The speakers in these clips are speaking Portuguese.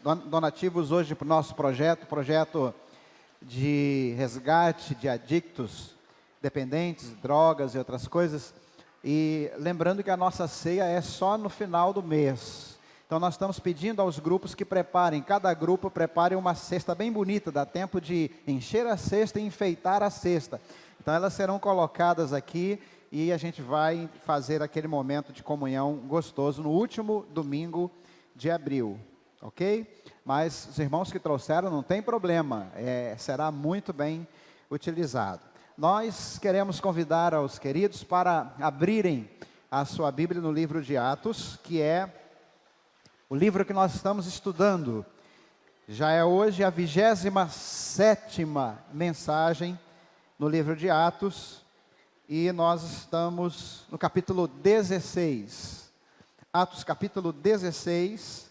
donativos hoje para o nosso projeto de resgate de adictos, dependentes, drogas e outras coisas. E lembrando que a nossa ceia é só no final do mês. Então nós estamos pedindo aos grupos que preparem, cada grupo prepare uma cesta bem bonita, dá tempo de encher a cesta e enfeitar a cesta. Então elas serão colocadas aqui e a gente vai fazer aquele momento de comunhão gostoso no último domingo de abril, ok? Mas os irmãos que trouxeram não tem problema, será muito bem utilizado. Nós queremos convidar aos queridos para abrirem a sua Bíblia no livro de Atos, que é o livro que nós estamos estudando. Já é hoje a 27ª mensagem no livro de Atos, e nós estamos no capítulo 16. Atos capítulo 16,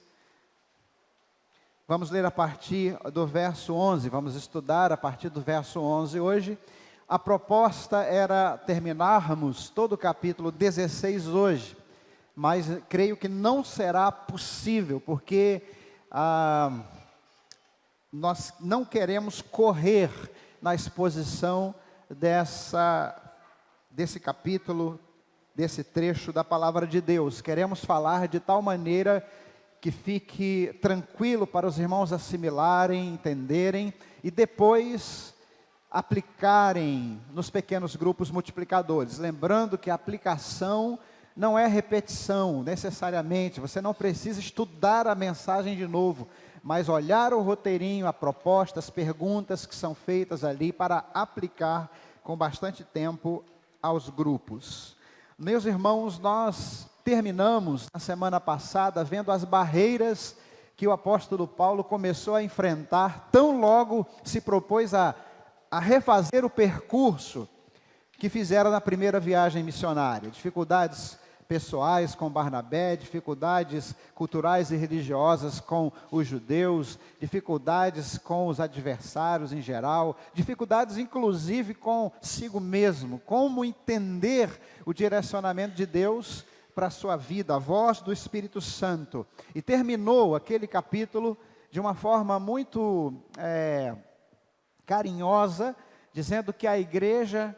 vamos ler a partir do verso 11, vamos estudar a partir do verso 11 hoje. A proposta era terminarmos todo o capítulo 16 hoje, mas creio que não será possível, porque nós não queremos correr na exposição desse capítulo, desse trecho da palavra de Deus. Queremos falar de tal maneira que fique tranquilo para os irmãos assimilarem, entenderem e depois aplicarem nos pequenos grupos multiplicadores. Lembrando que a aplicação não é repetição necessariamente, você não precisa estudar a mensagem de novo, mas olhar o roteirinho, a proposta, as perguntas que são feitas ali para aplicar com bastante tempo aos grupos. Meus irmãos, nós terminamos na semana passada vendo as barreiras que o apóstolo Paulo começou a enfrentar, tão logo se propôs a refazer o percurso que fizeram na primeira viagem missionária. Dificuldades pessoais com Barnabé, dificuldades culturais e religiosas com os judeus, dificuldades com os adversários em geral, dificuldades inclusive consigo mesmo, como entender o direcionamento de Deus para a sua vida, a voz do Espírito Santo. E terminou aquele capítulo de uma forma muito carinhosa, dizendo que a igreja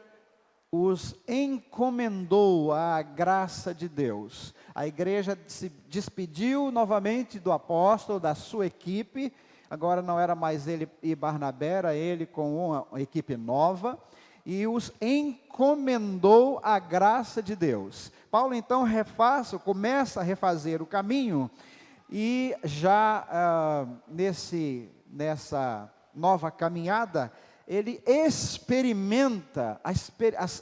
os encomendou à graça de Deus. A igreja se despediu novamente do apóstolo, da sua equipe. Agora não era mais ele e Barnabé, era ele com uma equipe nova, e os encomendou à graça de Deus. Paulo então começa a refazer o caminho, e já nessa nova caminhada, ele experimenta, a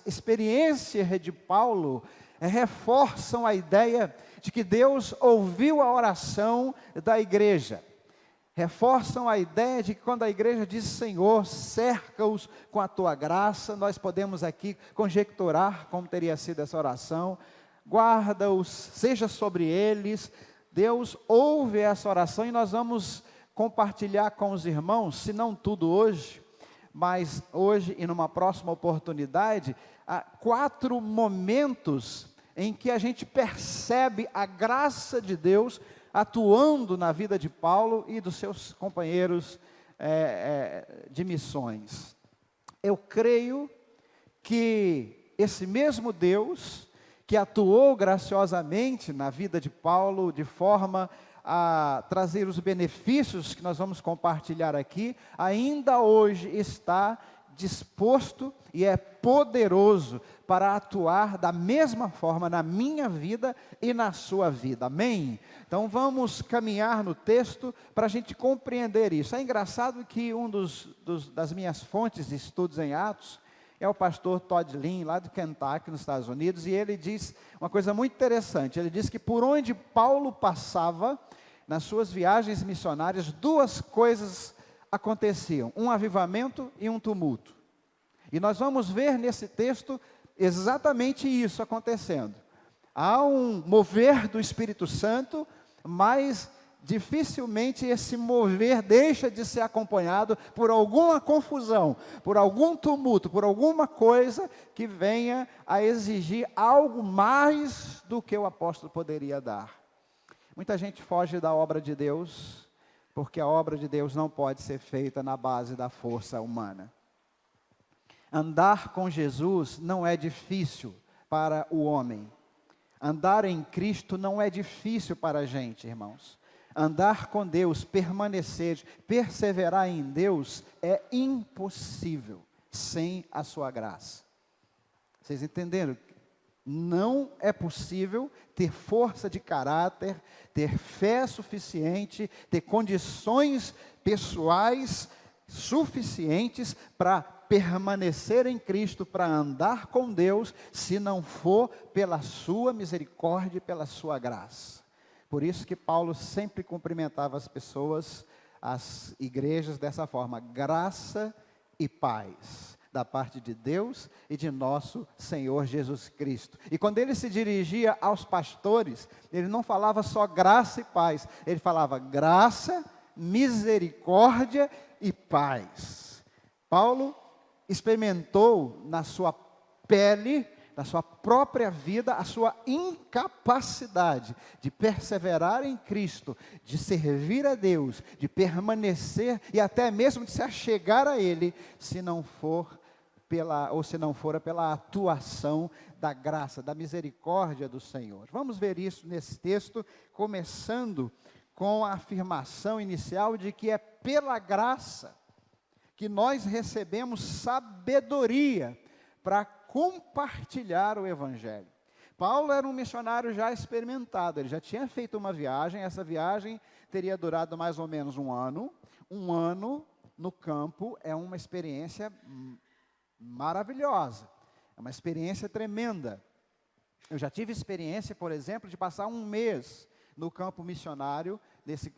experiência de Paulo reforçam a ideia de que Deus ouviu a oração da igreja. Reforçam a ideia de que quando a igreja diz: Senhor, cerca-os com a tua graça, nós podemos aqui conjecturar como teria sido essa oração. Guarda-os, seja sobre eles. Deus ouve essa oração, e nós vamos compartilhar com os irmãos, se não tudo hoje, mas hoje e numa próxima oportunidade, 4 momentos em que a gente percebe a graça de Deus atuando na vida de Paulo e dos seus companheiros de missões. Eu creio que esse mesmo Deus que atuou graciosamente na vida de Paulo, de forma a trazer os benefícios que nós vamos compartilhar aqui, ainda hoje está disposto e é poderoso para atuar da mesma forma na minha vida e na sua vida, amém? Então vamos caminhar no texto para a gente compreender isso. É engraçado que das minhas fontes de estudos em Atos é o pastor Todd Lin, lá do Kentucky, nos Estados Unidos, e ele diz uma coisa muito interessante. Ele diz que por onde Paulo passava, nas suas viagens missionárias, 2 coisas aconteciam: um avivamento e um tumulto. E nós vamos ver nesse texto exatamente isso acontecendo. Há um mover do Espírito Santo, mas dificilmente esse mover deixa de ser acompanhado por alguma confusão, por algum tumulto, por alguma coisa que venha a exigir algo mais do que o apóstolo poderia dar. Muita gente foge da obra de Deus porque a obra de Deus não pode ser feita na base da força humana. Andar com Jesus não é difícil para o homem. Andar em Cristo não é difícil para a gente, irmãos. Andar com Deus, permanecer, perseverar em Deus é impossível sem a sua graça. Vocês entenderam? Não é possível ter força de caráter, ter fé suficiente, ter condições pessoais suficientes para permanecer em Cristo, para andar com Deus, se não for pela sua misericórdia e pela sua graça. Por isso que Paulo sempre cumprimentava as pessoas, as igrejas dessa forma: graça e paz da parte de Deus e de nosso Senhor Jesus Cristo. E quando ele se dirigia aos pastores, ele não falava só graça e paz, ele falava graça, misericórdia e paz. Paulo experimentou na sua pele, na sua própria vida, a sua incapacidade de perseverar em Cristo, de servir a Deus, de permanecer e até mesmo de se achegar a Ele, se não for pela atuação da graça, da misericórdia do Senhor. Vamos ver isso nesse texto, começando com a afirmação inicial de que é pela graça que nós recebemos sabedoria para compartilhar o Evangelho. Paulo era um missionário já experimentado, ele já tinha feito uma viagem, essa viagem teria durado mais ou menos um ano. Um ano no campo é uma experiência maravilhosa, é uma experiência tremenda. Eu já tive experiência, por exemplo, de passar um mês no campo missionário.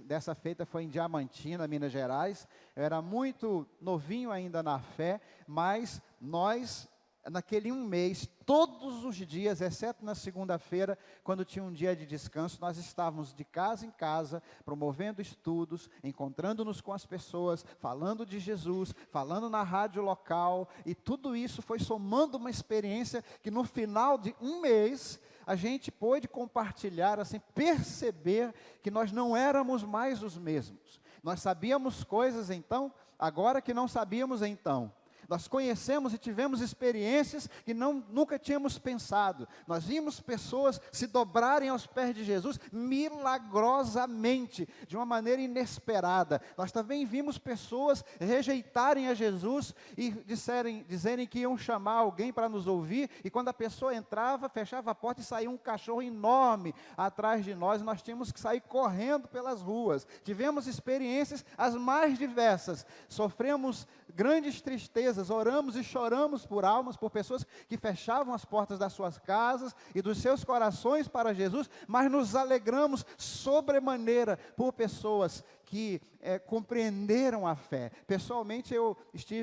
Dessa feita foi em Diamantina, Minas Gerais. Eu era muito novinho ainda na fé, mas nós, naquele um mês, todos os dias, exceto na segunda-feira, quando tinha um dia de descanso, nós estávamos de casa em casa, promovendo estudos, encontrando-nos com as pessoas, falando de Jesus, falando na rádio local, e tudo isso foi somando uma experiência que no final de um mês, a gente pôde compartilhar, assim, perceber que nós não éramos mais os mesmos. Nós sabíamos coisas então, agora que não sabíamos então. Nós conhecemos e tivemos experiências que nunca tínhamos pensado. Nós vimos pessoas se dobrarem aos pés de Jesus milagrosamente, de uma maneira inesperada. Nós também vimos pessoas rejeitarem a Jesus e dizerem que iam chamar alguém para nos ouvir, e quando a pessoa entrava, fechava a porta e saía um cachorro enorme atrás de nós, e nós tínhamos que sair correndo pelas ruas. Tivemos experiências as mais diversas, sofremos grandes tristezas, oramos e choramos por almas, por pessoas que fechavam as portas das suas casas e dos seus corações para Jesus, mas nos alegramos sobremaneira por pessoas que compreenderam a fé. Pessoalmente,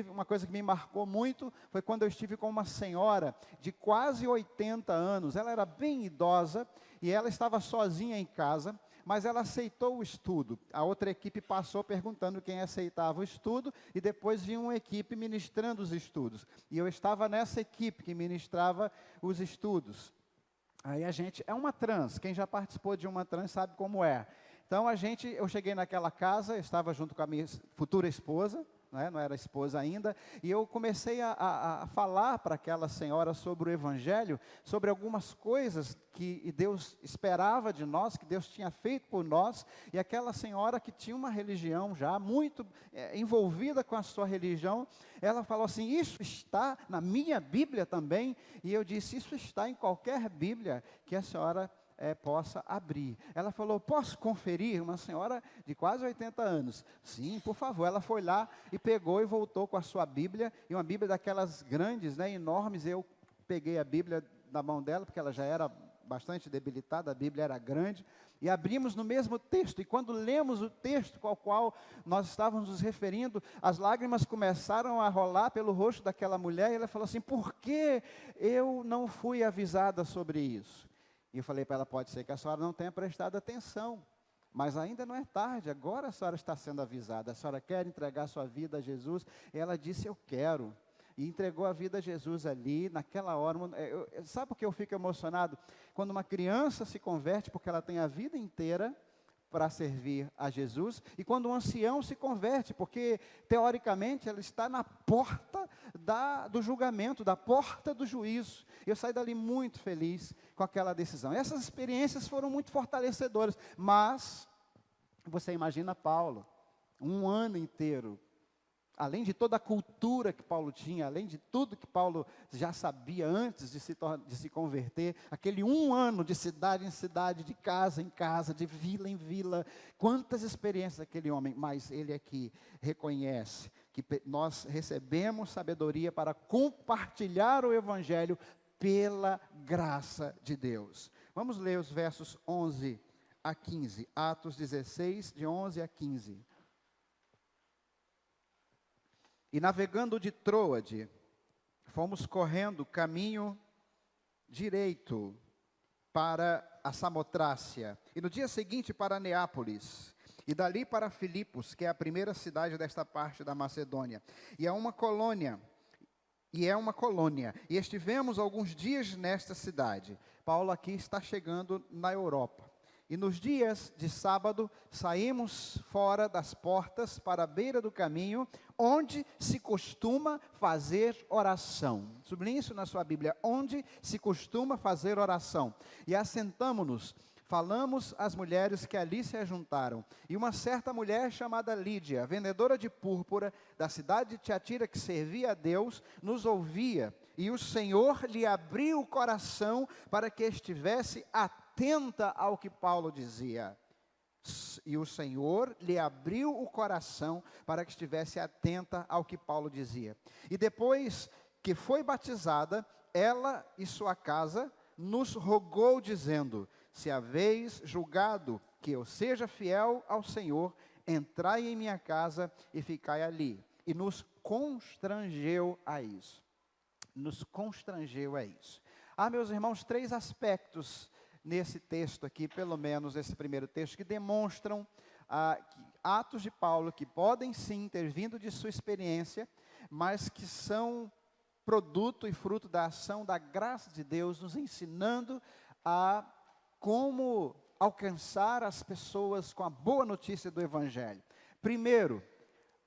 uma coisa que me marcou muito, foi quando eu estive com uma senhora de quase 80 anos, ela era bem idosa, e ela estava sozinha em casa, mas ela aceitou o estudo. A outra equipe passou perguntando quem aceitava o estudo, e depois vinha uma equipe ministrando os estudos. E eu estava nessa equipe que ministrava os estudos. Aí é uma trans, quem já participou de uma trans sabe como é. Então eu cheguei naquela casa, eu estava junto com a minha futura esposa, não era esposa ainda, e eu comecei a falar para aquela senhora sobre o Evangelho, sobre algumas coisas que Deus esperava de nós, que Deus tinha feito por nós, e aquela senhora que tinha uma religião já muito envolvida com a sua religião, ela falou assim: isso está na minha Bíblia também, e eu disse: isso está em qualquer Bíblia que a senhora possa abrir. Ela falou: posso conferir? Uma senhora de quase 80 anos. Sim, por favor. Ela foi lá e pegou e voltou com a sua Bíblia, e uma Bíblia daquelas grandes, enormes. Eu peguei a Bíblia na mão dela, porque ela já era bastante debilitada, a Bíblia era grande, e abrimos no mesmo texto, e quando lemos o texto ao qual nós estávamos nos referindo, as lágrimas começaram a rolar pelo rosto daquela mulher, e ela falou assim: por que eu não fui avisada sobre isso? E eu falei para ela: pode ser que a senhora não tenha prestado atenção, mas ainda não é tarde, agora a senhora está sendo avisada, a senhora quer entregar a sua vida a Jesus? E ela disse: eu quero, e entregou a vida a Jesus ali, naquela hora. Sabe por que eu fico emocionado? Quando uma criança se converte, porque ela tem a vida inteira para servir a Jesus, e quando um ancião se converte, porque teoricamente ele está na porta do julgamento, da porta do juízo. Eu saí dali muito feliz com aquela decisão. Essas experiências foram muito fortalecedoras, mas você imagina Paulo, um ano inteiro, além de toda a cultura que Paulo tinha, além de tudo que Paulo já sabia antes de se converter, aquele um ano de cidade em cidade, de casa em casa, de vila em vila, quantas experiências aquele homem, mas ele aqui reconhece que nós recebemos sabedoria para compartilhar o Evangelho pela graça de Deus. Vamos ler os versos 11 a 15, Atos 16, de 11 a 15. E navegando de Troade, fomos correndo caminho direito para a Samotrácia, e no dia seguinte para Neápolis, e dali para Filipos, que é a primeira cidade desta parte da Macedônia, e é uma colônia, e estivemos alguns dias nesta cidade. Paulo aqui está chegando na Europa. E nos dias de sábado, saímos fora das portas para a beira do caminho, onde se costuma fazer oração. Sublinhe isso na sua Bíblia, onde se costuma fazer oração. E assentamo-nos, falamos às mulheres que ali se ajuntaram. E uma certa mulher chamada Lídia, vendedora de púrpura, da cidade de Tiatira, que servia a Deus, nos ouvia. E o Senhor lhe abriu o coração para que estivesse atenta ao que Paulo dizia. E o Senhor lhe abriu o coração para que estivesse atenta ao que Paulo dizia. E depois que foi batizada, ela e sua casa nos rogou, dizendo: se haveis julgado que eu seja fiel ao Senhor, entrai em minha casa e ficai ali. E nos constrangeu a isso. Nos constrangeu a isso. Meus irmãos, 3 aspectos nesse texto aqui, pelo menos esse primeiro texto, que demonstram atos de Paulo que podem sim ter vindo de sua experiência, mas que são produto e fruto da ação da graça de Deus, nos ensinando a como alcançar as pessoas com a boa notícia do Evangelho. Primeiro,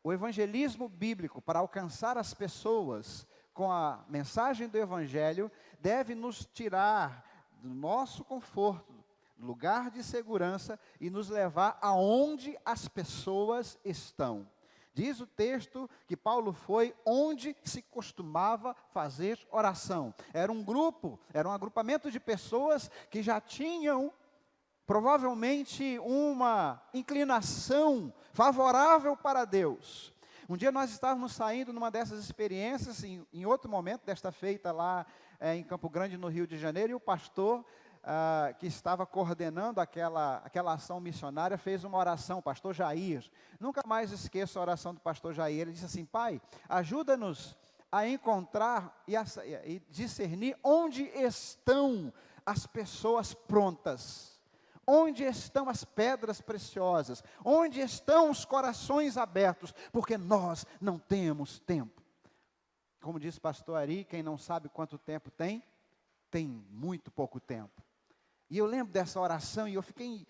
o evangelismo bíblico, para alcançar as pessoas com a mensagem do Evangelho, deve nos tirar do nosso conforto, lugar de segurança, e nos levar aonde as pessoas estão. Diz o texto que Paulo foi onde se costumava fazer oração. Era um agrupamento de pessoas que já tinham provavelmente uma inclinação favorável para Deus. Um dia nós estávamos saindo numa dessas experiências, em outro momento desta feita lá em Campo Grande, no Rio de Janeiro, e o pastor que estava coordenando aquela ação missionária fez uma oração, o pastor Jair. Nunca mais esqueço a oração do pastor Jair. Ele disse assim: Pai, ajuda-nos a encontrar e discernir onde estão as pessoas prontas. Onde estão as pedras preciosas? Onde estão os corações abertos? Porque nós não temos tempo. Como disse o pastor Ari, quem não sabe quanto tempo tem muito pouco tempo. E eu lembro dessa oração e eu fiquei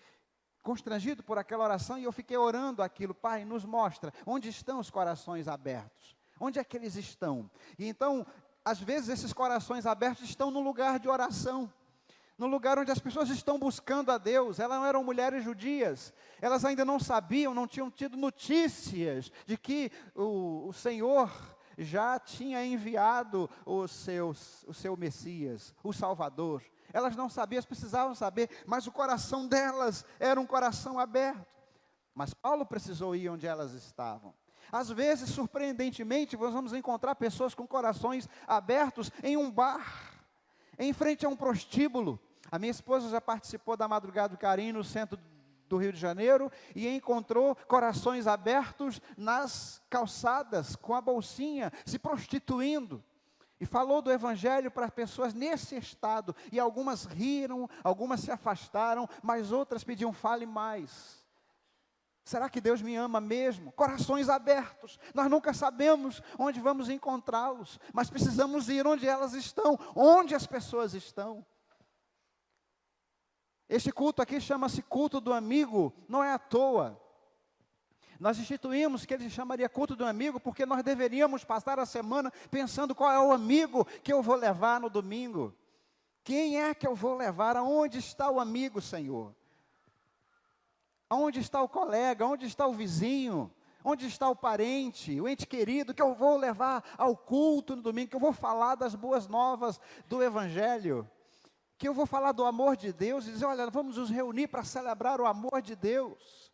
constrangido por aquela oração e eu fiquei orando aquilo. Pai, nos mostra onde estão os corações abertos. Onde é que eles estão? E então, às vezes esses corações abertos estão no lugar de oração. No lugar onde as pessoas estão buscando a Deus. Elas não eram mulheres judias, elas ainda não sabiam, não tinham tido notícias de que o Senhor já tinha enviado o seu Messias, o Salvador. Elas não sabiam, elas precisavam saber, mas o coração delas era um coração aberto. Mas Paulo precisou ir onde elas estavam. Às vezes, surpreendentemente, nós vamos encontrar pessoas com corações abertos em um bar, em frente a um prostíbulo. A minha esposa já participou da Madrugada do Carinho no centro do Rio de Janeiro e encontrou corações abertos nas calçadas, com a bolsinha, se prostituindo. E falou do Evangelho para pessoas nesse estado. E algumas riram, algumas se afastaram, mas outras pediam: fale mais. Será que Deus me ama mesmo? Corações abertos. Nós nunca sabemos onde vamos encontrá-los, mas precisamos ir onde elas estão, onde as pessoas estão. Este culto aqui chama-se culto do amigo, não é à toa. Nós instituímos que ele chamaria culto do amigo, porque nós deveríamos passar a semana pensando qual é o amigo que eu vou levar no domingo. Quem é que eu vou levar? Aonde está o amigo, Senhor? Aonde está o colega? Onde está o vizinho? Onde está o parente, o ente querido que eu vou levar ao culto no domingo, que eu vou falar das boas novas do Evangelho, que eu vou falar do amor de Deus e dizer, olha, vamos nos reunir para celebrar o amor de Deus.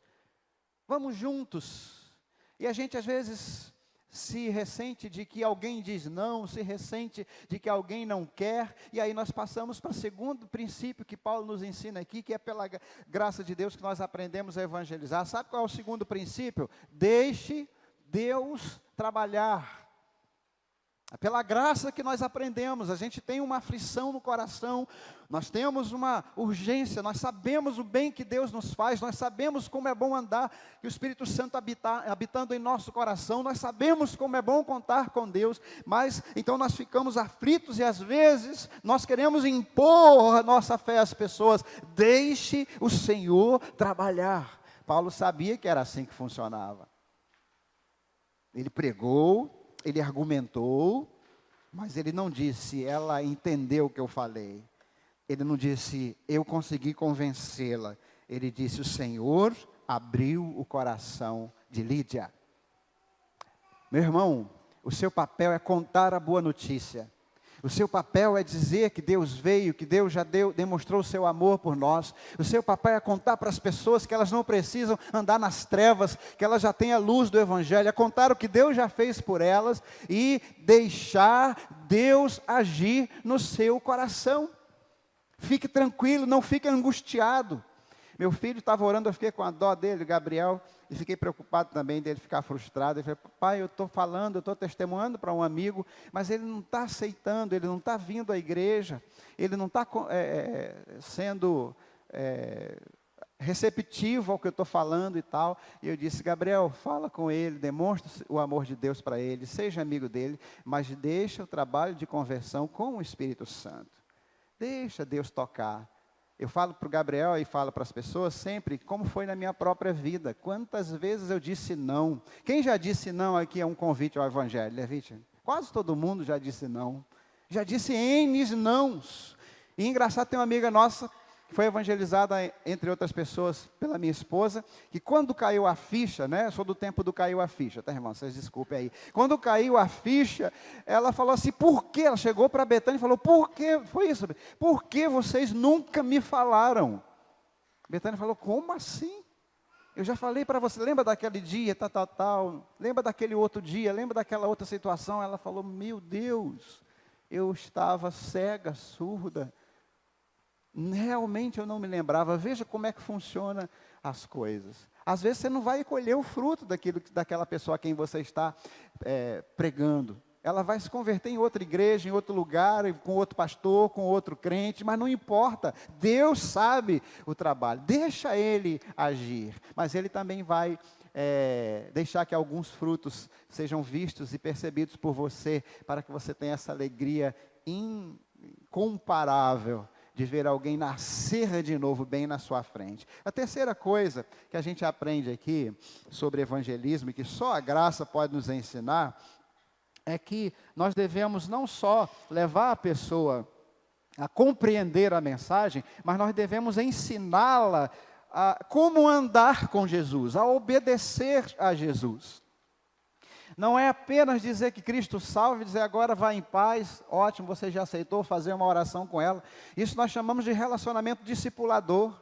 Vamos juntos. E a gente às vezes se ressente de que alguém diz não, se ressente de que alguém não quer, e aí nós passamos para o segundo princípio que Paulo nos ensina aqui, que é pela graça de Deus que nós aprendemos a evangelizar. Sabe qual é o segundo princípio? Deixe Deus trabalhar. Pela graça que nós aprendemos, a gente tem uma aflição no coração, nós temos uma urgência, nós sabemos o bem que Deus nos faz, nós sabemos como é bom andar, e o Espírito Santo habitando em nosso coração, nós sabemos como é bom contar com Deus, mas então nós ficamos aflitos e às vezes nós queremos impor a nossa fé às pessoas. Deixe o Senhor trabalhar. Paulo sabia que era assim que funcionava. Ele pregou, ele argumentou, mas ele não disse, ela entendeu o que eu falei. Ele não disse, eu consegui convencê-la. Ele disse, o Senhor abriu o coração de Lídia. Meu irmão, o seu papel é contar a boa notícia. O seu papel é dizer que Deus veio, que Deus já demonstrou o seu amor por nós. O seu papel é contar para as pessoas que elas não precisam andar nas trevas, que elas já têm a luz do Evangelho, é contar o que Deus já fez por elas e deixar Deus agir no seu coração. Fique tranquilo, não fique angustiado. Meu filho estava orando, eu fiquei com a dó dele, Gabriel, e fiquei preocupado também dele ficar frustrado. Ele falou, pai, eu estou falando, eu estou testemunhando para um amigo, mas ele não está aceitando, ele não está vindo à igreja, ele não está sendo receptivo ao que eu estou falando e tal. E eu disse, Gabriel, fala com ele, demonstra o amor de Deus para ele, seja amigo dele, mas deixa o trabalho de conversão com o Espírito Santo. Deixa Deus tocar. Eu falo para o Gabriel e falo para as pessoas sempre, como foi na minha própria vida. Quantas vezes eu disse não. Quem já disse não aqui é um convite ao Evangelho, Levite? Quase todo mundo já disse não. Já disse N nãos. E engraçado, tem uma amiga nossa, que foi evangelizada, entre outras pessoas, pela minha esposa, que quando caiu a ficha, né, eu sou do tempo do caiu a ficha, tá, irmão? Vocês desculpem aí. Quando caiu a ficha, ela falou assim, por quê? Ela chegou para a Betânia e falou, por quê? Foi isso, por que vocês nunca me falaram? Betânia falou, como assim? Eu já falei para você, lembra daquele dia, tal, lembra daquele outro dia, lembra daquela outra situação? Ela falou, meu Deus, eu estava cega, surda, realmente eu não me lembrava. Veja como é que funciona as coisas. Às vezes você não vai colher o fruto daquela pessoa a quem você está pregando. Ela vai se converter em outra igreja, em outro lugar, com outro pastor, com outro crente, mas não importa. Deus sabe o trabalho. Deixa Ele agir. Mas Ele também vai deixar que alguns frutos sejam vistos e percebidos por você, para que você tenha essa alegria incomparável de ver alguém nascer de novo bem na sua frente. A terceira coisa que a gente aprende aqui sobre evangelismo, e que só a graça pode nos ensinar, é que nós devemos não só levar a pessoa a compreender a mensagem, mas nós devemos ensiná-la a como andar com Jesus, a obedecer a Jesus. Não é apenas dizer que Cristo salve, dizer agora vá em paz, ótimo, você já aceitou, fazer uma oração com ela. Isso nós chamamos de relacionamento discipulador.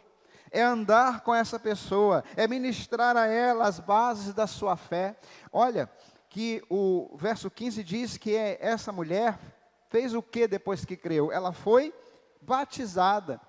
É andar com essa pessoa, é ministrar a ela as bases da sua fé. Olha, que o verso 15 diz que essa mulher fez o que depois que creu? Ela foi batizada.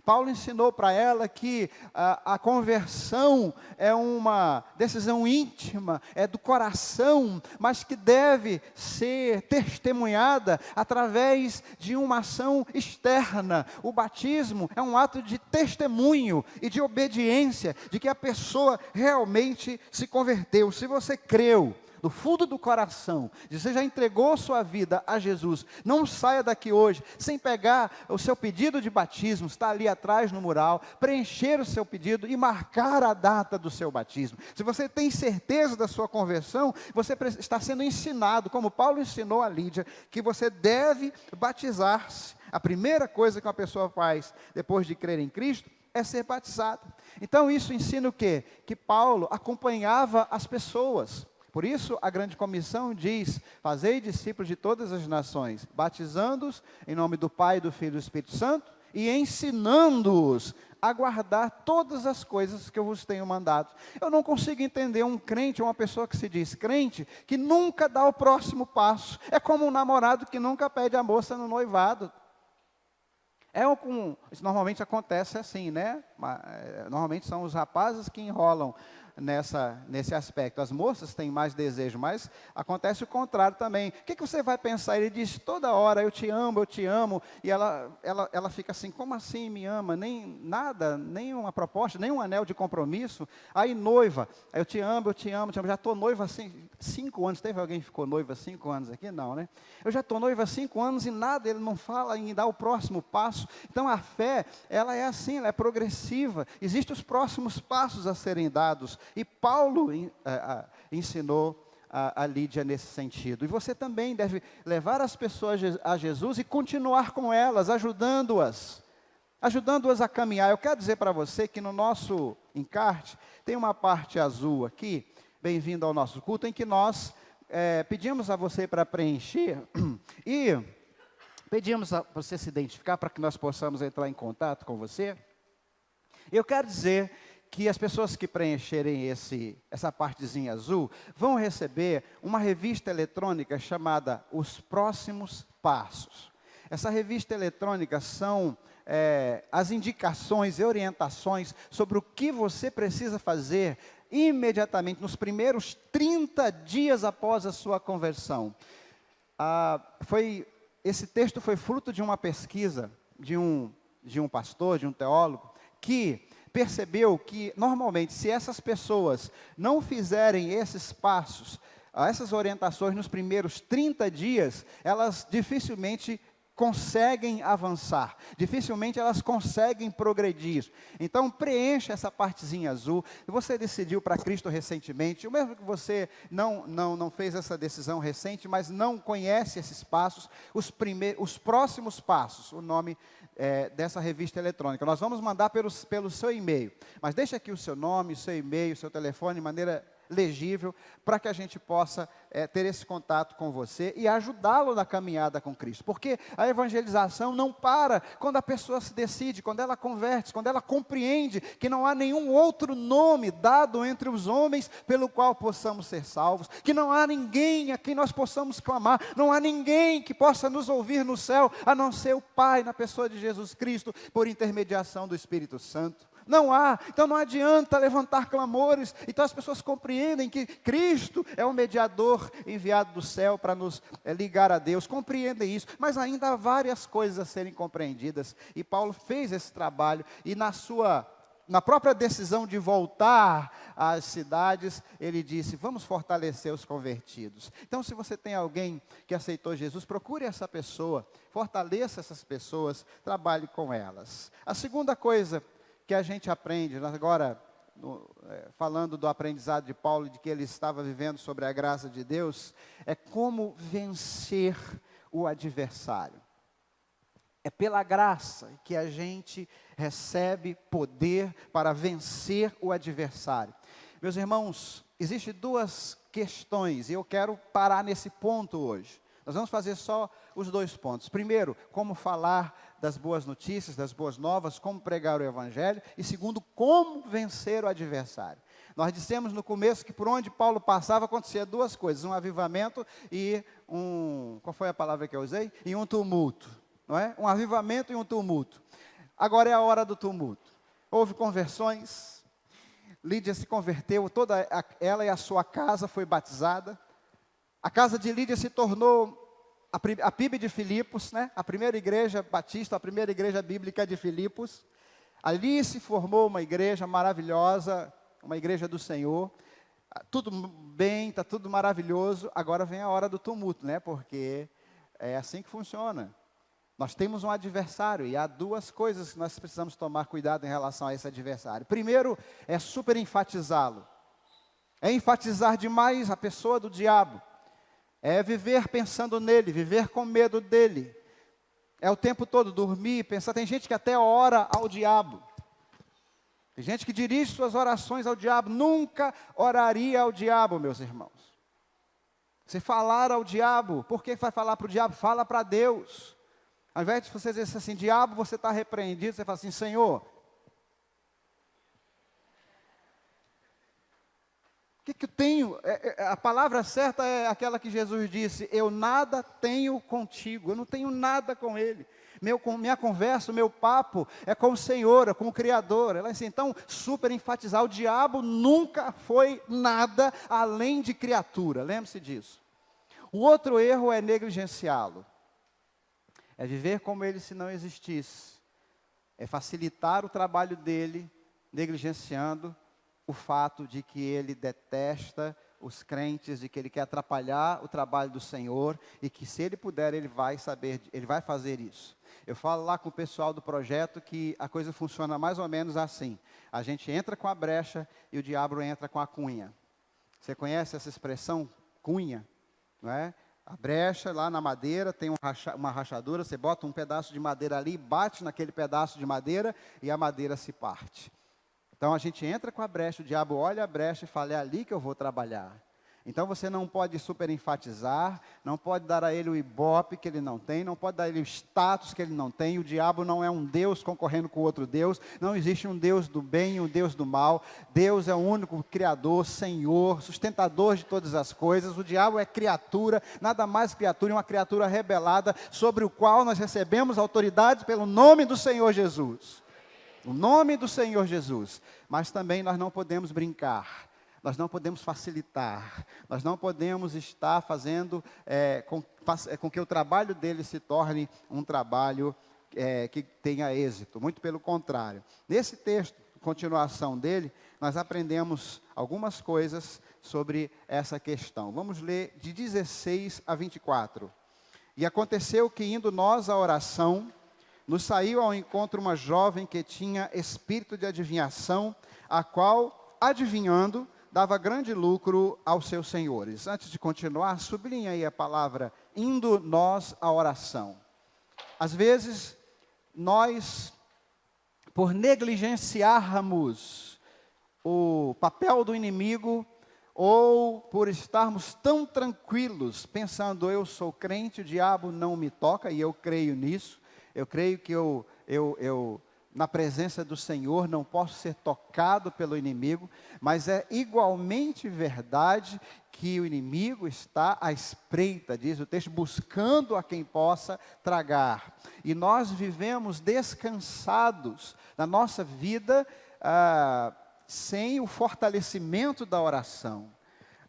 Paulo ensinou para ela que a conversão é uma decisão íntima, é do coração, mas que deve ser testemunhada através de uma ação externa. O batismo é um ato de testemunho e de obediência, de que a pessoa realmente se converteu. Se você creu, do fundo do coração, você já entregou sua vida a Jesus, não saia daqui hoje sem pegar o seu pedido de batismo, está ali atrás no mural, preencher o seu pedido e marcar a data do seu batismo. Se você tem certeza da sua conversão, você está sendo ensinado, como Paulo ensinou a Lídia, que você deve batizar-se. A primeira coisa que uma pessoa faz depois de crer em Cristo é ser batizado. Então isso ensina o quê? Que Paulo acompanhava as pessoas. Por isso a grande comissão diz: fazei discípulos de todas as nações, batizando-os em nome do Pai, do Filho e do Espírito Santo, e ensinando-os a guardar todas as coisas que eu vos tenho mandado. Eu não consigo entender um crente, uma pessoa que se diz crente, que nunca dá o próximo passo. É como um namorado que nunca pede a moça no noivado. Isso normalmente acontece assim, né? Normalmente são os rapazes que enrolam nesse aspecto. As moças têm mais desejo, mas acontece o contrário também. O que você vai pensar? Ele diz toda hora: eu te amo, e ela fica assim: como assim me ama? Nem nada, nem uma proposta, nem um anel de compromisso. Aí noiva: eu te amo, já estou noiva assim, 5 anos. Teve alguém que ficou noiva 5 anos aqui? Não, né? Eu já estou noiva há 5 anos e nada, ele não fala em dar o próximo passo. Então a fé, ela é assim, ela é progressiva. Existem os próximos passos a serem dados. E Paulo ensinou a Lídia nesse sentido. E você também deve levar as pessoas a Jesus e continuar com elas, ajudando-as a caminhar. Eu quero dizer para você que no nosso encarte tem uma parte azul aqui, bem-vindo ao nosso culto, em que nós pedimos a você para preencher e pedimos a você se identificar para que nós possamos entrar em contato com você. Eu quero dizer que as pessoas que preencherem essa partezinha azul vão receber uma revista eletrônica chamada Os Próximos Passos. Essa revista eletrônica são as indicações e orientações sobre o que você precisa fazer imediatamente, nos primeiros 30 dias após a sua conversão. Esse texto foi fruto de uma pesquisa de um pastor, de um teólogo, que percebeu que, normalmente, se essas pessoas não fizerem esses passos, essas orientações nos primeiros 30 dias, elas dificilmente conseguem avançar, dificilmente elas conseguem progredir. Então preencha essa partezinha azul. Você decidiu para Cristo recentemente, ou mesmo que você não fez essa decisão recente, mas não conhece esses passos, os próximos passos, o nome dessa revista eletrônica. Nós vamos mandar pelo seu e-mail, mas deixa aqui o seu nome, o seu e-mail, o seu telefone de maneira legível, para que a gente possa ter esse contato com você e ajudá-lo na caminhada com Cristo. Porque a evangelização não para quando a pessoa se decide, quando ela converte, quando ela compreende que não há nenhum outro nome dado entre os homens pelo qual possamos ser salvos, que não há ninguém a quem nós possamos clamar, não há ninguém que possa nos ouvir no céu, a não ser o Pai, na pessoa de Jesus Cristo, por intermediação do Espírito Santo. Não há, então não adianta levantar clamores. Então as pessoas compreendem que Cristo é o mediador enviado do céu para nos ligar a Deus, compreendem isso, mas ainda há várias coisas a serem compreendidas, e Paulo fez esse trabalho, e na própria decisão de voltar às cidades, ele disse: vamos fortalecer os convertidos. Então, se você tem alguém que aceitou Jesus, procure essa pessoa, fortaleça essas pessoas, trabalhe com elas. A segunda coisa que a gente aprende, agora falando do aprendizado de Paulo, de que ele estava vivendo sobre a graça de Deus, é como vencer o adversário. É pela graça que a gente recebe poder para vencer o adversário. Meus irmãos, existem 2 questões, e eu quero parar nesse ponto hoje. Nós vamos fazer só os 2 pontos. Primeiro, como falar das boas notícias, das boas novas, como pregar o Evangelho. E segundo, como vencer o adversário. Nós dissemos no começo que por onde Paulo passava acontecia 2 coisas, um avivamento e qual foi a palavra que eu usei? E um tumulto, não é? Um avivamento e um tumulto. Agora é a hora do tumulto. Houve conversões, Lídia se converteu, toda ela e a sua casa foi batizada. A casa de Lídia se tornou a PIB de Filipos, né? A primeira igreja batista, a primeira igreja bíblica de Filipos. Ali se formou uma igreja maravilhosa, uma igreja do Senhor. tudo bem, está tudo maravilhoso, agora vem a hora do tumulto, né? Porque é assim que funciona. Nós temos um adversário e há duas coisas que nós precisamos tomar cuidado em relação a esse adversário. Primeiro, é super enfatizá-lo. É enfatizar demais a pessoa do diabo. É viver pensando nele, viver com medo dele. É o tempo todo dormir, pensar. Tem gente que até ora ao diabo. Tem gente que dirige suas orações ao diabo. Nunca oraria ao diabo, meus irmãos. Se falar ao diabo, por que vai falar para o diabo? Fala para Deus. Ao invés de você dizer assim, diabo, você está repreendido, você fala assim, Senhor, o que eu tenho? A palavra certa é aquela que Jesus disse, eu nada tenho contigo, eu não tenho nada com ele. Minha conversa, o meu papo é com o Senhor, é com o Criador. Ela disse, então, super enfatizar, o diabo nunca foi nada além de criatura, lembre-se disso. O outro erro é negligenciá-lo. É viver como ele se não existisse. É facilitar o trabalho dele, negligenciando o fato de que ele detesta os crentes, de que ele quer atrapalhar o trabalho do Senhor, e que se ele puder, ele vai fazer isso. Eu falo lá com o pessoal do projeto que a coisa funciona mais ou menos assim. A gente entra com a brecha e o diabo entra com a cunha. Você conhece essa expressão, cunha? Não é? A brecha lá na madeira, tem uma rachadura, você bota um pedaço de madeira ali, bate naquele pedaço de madeira e a madeira se parte. Então a gente entra com a brecha, o diabo olha a brecha e fala, é ali que eu vou trabalhar. Então você não pode super enfatizar, não pode dar a ele o ibope que ele não tem, não pode dar a ele o status que ele não tem. O diabo não é um Deus concorrendo com outro Deus, não existe um Deus do bem e um Deus do mal. Deus é o único Criador, Senhor, sustentador de todas as coisas. O diabo é criatura, nada mais criatura, uma criatura rebelada, sobre o qual nós recebemos autoridade pelo nome do Senhor Jesus. O nome do Senhor Jesus. Mas também nós não podemos brincar. Nós não podemos facilitar, nós não podemos estar fazendo com que o trabalho dele se torne um trabalho que tenha êxito, muito pelo contrário. Nesse texto, continuação dele, nós aprendemos algumas coisas sobre essa questão. Vamos ler de 16 a 24. E aconteceu que, indo nós à oração, nos saiu ao encontro uma jovem que tinha espírito de adivinhação, a qual, adivinhando, dava grande lucro aos seus senhores. Antes de continuar, sublinha aí a palavra, indo nós à oração. Às vezes, nós, por negligenciarmos o papel do inimigo, ou por estarmos tão tranquilos, pensando, eu sou crente, o diabo não me toca, e eu creio nisso, eu creio que eu na presença do Senhor, não posso ser tocado pelo inimigo, mas é igualmente verdade que o inimigo está à espreita, diz o texto, buscando a quem possa tragar. E nós vivemos descansados na nossa vida, sem o fortalecimento da oração.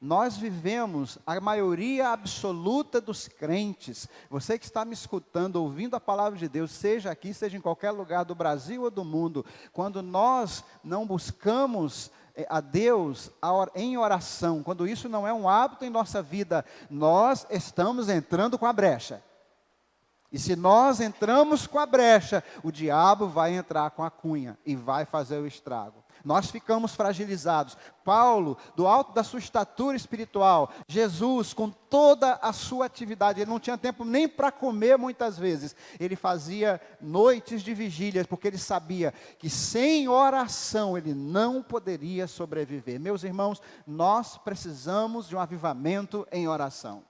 Nós vivemos, a maioria absoluta dos crentes, você que está me escutando, ouvindo a palavra de Deus, seja aqui, seja em qualquer lugar do Brasil ou do mundo, quando nós não buscamos a Deus em oração, quando isso não é um hábito em nossa vida, nós estamos entrando com a brecha. E se nós entramos com a brecha, o diabo vai entrar com a cunha e vai fazer o estrago. Nós ficamos fragilizados. Paulo, do alto da sua estatura espiritual, Jesus, com toda a sua atividade, ele não tinha tempo nem para comer muitas vezes. Ele fazia noites de vigílias, porque ele sabia que sem oração ele não poderia sobreviver. Meus irmãos, nós precisamos de um avivamento em oração.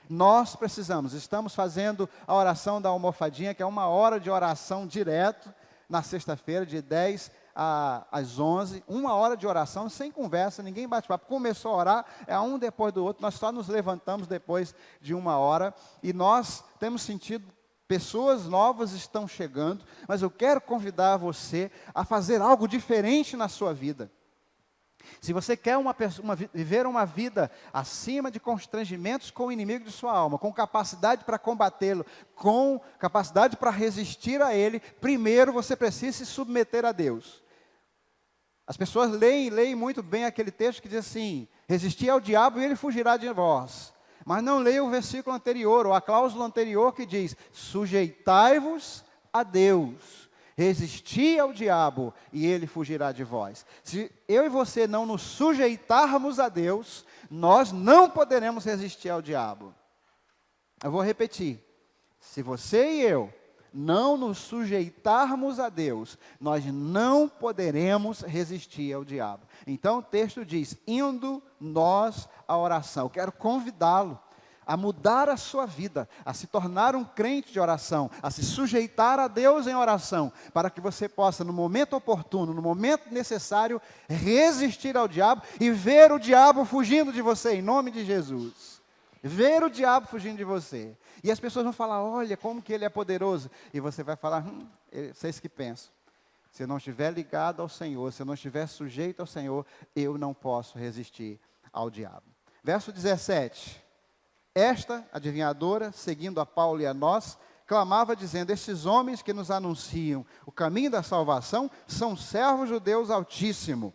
Nós precisamos, estamos fazendo a oração da almofadinha, que é 1 hora de oração direto, na sexta-feira, de 10 às 11, 1 hora de oração, sem conversa, ninguém bate papo. Começou a orar, é um depois do outro, nós só nos levantamos depois de 1 hora, e nós temos sentido, pessoas novas estão chegando, mas eu quero convidar você a fazer algo diferente na sua vida. Se você quer viver uma vida acima de constrangimentos com o inimigo de sua alma, com capacidade para combatê-lo, com capacidade para resistir a ele, primeiro você precisa se submeter a Deus. As pessoas leem muito bem aquele texto que diz assim: resistir ao diabo e ele fugirá de vós. Mas não leia o versículo anterior, ou a cláusula anterior que diz: sujeitai-vos a Deus, resisti ao diabo e ele fugirá de vós. Se eu e você não nos sujeitarmos a Deus, nós não poderemos resistir ao diabo. Eu vou repetir: se você e eu não nos sujeitarmos a Deus, nós não poderemos resistir ao diabo. Então o texto diz: indo nós à oração. Eu quero convidá-lo a mudar a sua vida, a se tornar um crente de oração, a se sujeitar a Deus em oração, para que você possa, no momento oportuno, no momento necessário, resistir ao diabo e ver o diabo fugindo de você, em nome de Jesus. Ver o diabo fugindo de você. E as pessoas vão falar: olha como que ele é poderoso. E você vai falar: vocês que pensam. Se eu não estiver ligado ao Senhor, se eu não estiver sujeito ao Senhor, eu não posso resistir ao diabo. Verso 17. Esta adivinhadora, seguindo a Paulo e a nós, clamava dizendo: estes homens que nos anunciam o caminho da salvação são servos do Deus Altíssimo.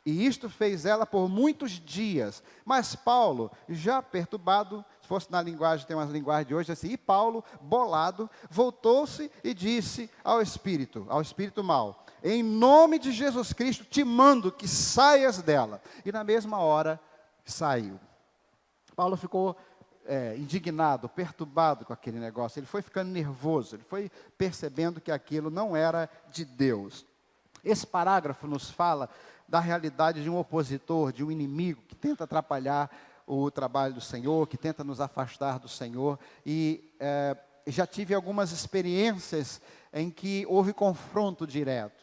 E isto fez ela por muitos dias. Mas Paulo, já perturbado, se fosse na linguagem, tem umas linguagens de hoje assim, e Paulo, bolado, voltou-se e disse ao espírito mau: em nome de Jesus Cristo te mando que saias dela. E na mesma hora saiu. Paulo ficou indignado, perturbado com aquele negócio. Ele foi ficando nervoso, ele foi percebendo que aquilo não era de Deus. Esse parágrafo nos fala da realidade de um opositor, de um inimigo que tenta atrapalhar o trabalho do Senhor, que tenta nos afastar do Senhor. E já tive algumas experiências em que houve confronto direto.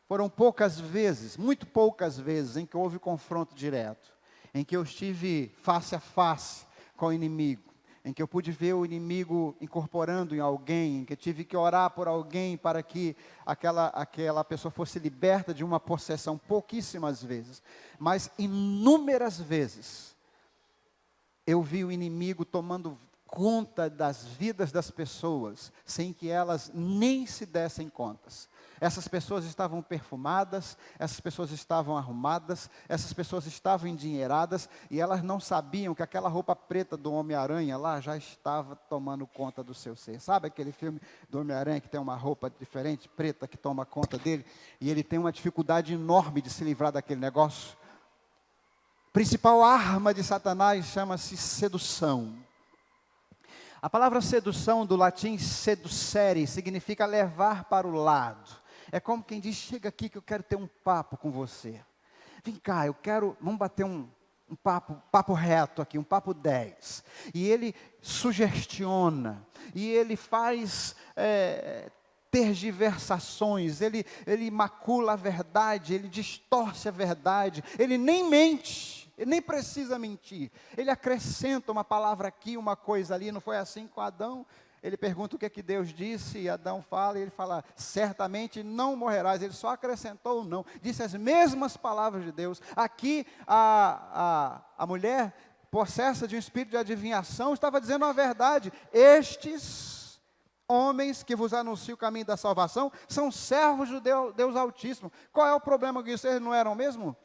Foram poucas vezes, muito poucas vezes, em que houve confronto direto, em que eu estive face a face com o inimigo, em que eu pude ver o inimigo incorporando em alguém, em que eu tive que orar por alguém para que aquela pessoa fosse liberta de uma possessão, pouquíssimas vezes, mas inúmeras vezes, eu vi o inimigo tomando conta das vidas das pessoas, sem que elas nem se dessem contas. Essas pessoas estavam perfumadas, essas pessoas estavam arrumadas, essas pessoas estavam endinheiradas, e elas não sabiam que aquela roupa preta do Homem-Aranha lá já estava tomando conta do seu ser. Sabe aquele filme do Homem-Aranha que tem uma roupa diferente, preta, que toma conta dele, e ele tem uma dificuldade enorme de se livrar daquele negócio? A principal arma de Satanás chama-se sedução. A palavra sedução, do latim seducere, significa levar para o lado. É como quem diz: chega aqui que eu quero ter um papo com você. Vem cá, vamos bater um papo reto aqui, um papo 10. E ele sugestiona, e ele faz tergiversações, ele macula a verdade, ele distorce a verdade, ele nem mente. Ele nem precisa mentir. Ele acrescenta uma palavra aqui, uma coisa ali. Não foi assim com Adão? Ele pergunta o que é que Deus disse, e Adão fala, e ele fala: certamente não morrerás. Ele só acrescentou o não. Disse as mesmas palavras de Deus. Aqui a mulher, possessa de um espírito de adivinhação, estava dizendo a verdade. Estes homens que vos anunciam o caminho da salvação são servos do Deus Altíssimo. Qual é o problema com isso? Eles não eram mesmo?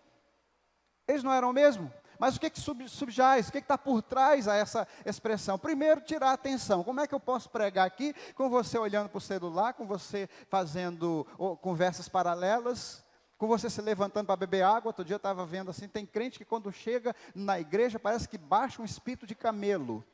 Eles não eram mesmo? Mas o que subjaz? O que está por trás a essa expressão? Primeiro, tirar a atenção. Como é que eu posso pregar aqui com você olhando para o celular, com você fazendo conversas paralelas, com você se levantando para beber água? Outro dia eu estava vendo assim, tem crente que quando chega na igreja parece que baixa um espírito de camelo,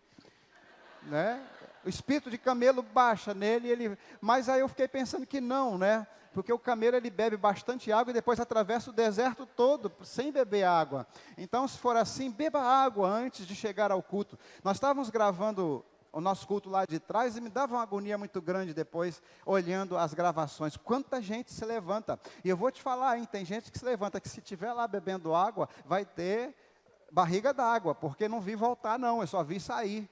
né? O espírito de camelo baixa nele, mas aí eu fiquei pensando que não, né? Porque o camelo ele bebe bastante água e depois atravessa o deserto todo sem beber água. Então, se for assim, beba água antes de chegar ao culto. Nós estávamos gravando o nosso culto lá de trás e me dava uma agonia muito grande depois, olhando as gravações. Quanta gente se levanta. E eu vou te falar, hein, tem gente que se levanta, que se estiver lá bebendo água, vai ter barriga d'água, porque não vi voltar não, eu só vi sair.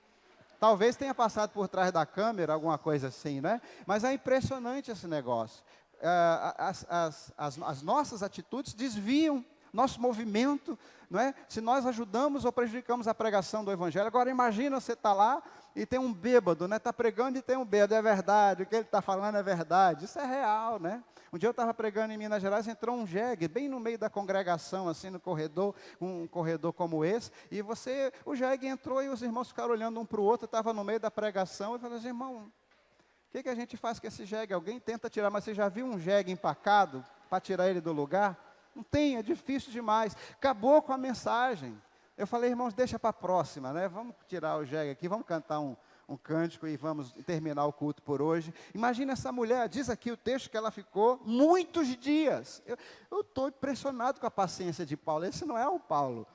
Talvez tenha passado por trás da câmera, alguma coisa assim, né? Mas é impressionante esse negócio. As nossas atitudes desviam nosso movimento, não é? Se nós ajudamos ou prejudicamos a pregação do Evangelho. Agora imagina você estar lá e tem um bêbado, né? Está pregando e tem um bêbado, é verdade, o que ele está falando é verdade, isso é real, né? Um dia eu estava pregando em Minas Gerais, entrou um jegue, bem no meio da congregação, assim, no corredor, um corredor como esse, e o jegue entrou e os irmãos ficaram olhando um para o outro, estava no meio da pregação, e eu falei assim, irmão, o que a gente faz com esse jegue? Alguém tenta tirar, mas você já viu um jegue empacado para tirar ele do lugar? Não tem, é difícil demais. Acabou com a mensagem. Eu falei, irmãos, deixa para a próxima, né? Vamos tirar o jegue aqui, vamos cantar um cântico e vamos terminar o culto por hoje. Imagina essa mulher, diz aqui o texto que ela ficou muitos dias. Eu estou impressionado com a paciência de Paulo. Esse não é o Paulo